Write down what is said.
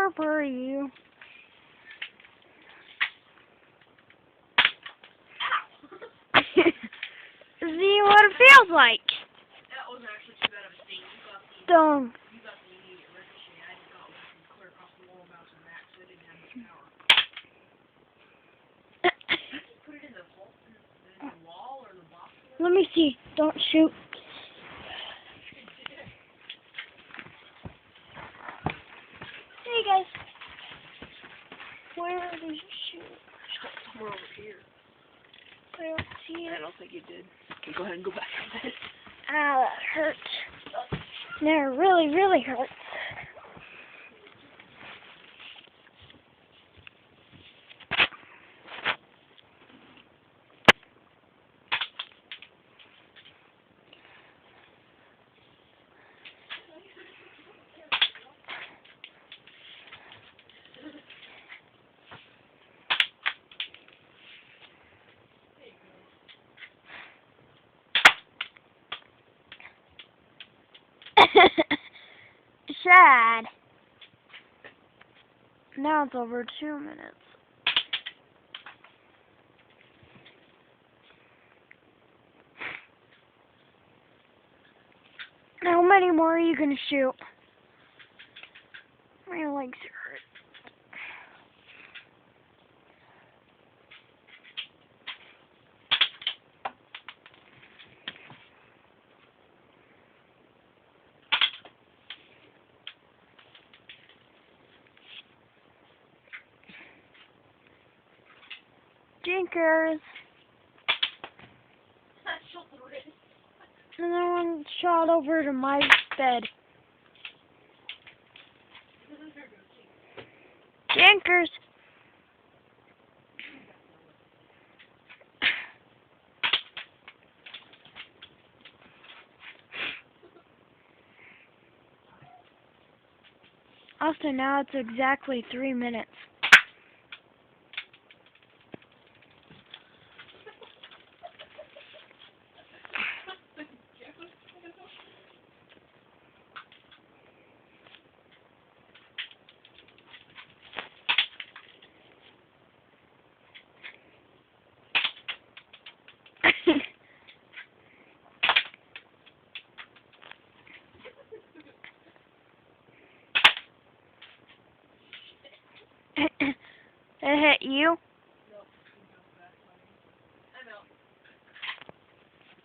sharp are you? See what it feels like. That wasn't actually too bad of a sting. Don't. You got the immediate ricochet. I just got one clear across the wall and bouncing back, so it didn't have much power. Just put it in the hole, in the wall or the box. Let me see. Don't shoot. Hey guys. Where did you shoot? Shot somewhere over here. I don't see I it. don't think you did. Okay, go ahead and go back on that. Ah, that hurts. That really, really hurts. Sad. Now it's over 2 minutes. How many more are you gonna shoot? My legs hurt. Jinkers. And then one shot over to my bed. Jinkers. Also, now it's exactly 3 minutes. It hit you?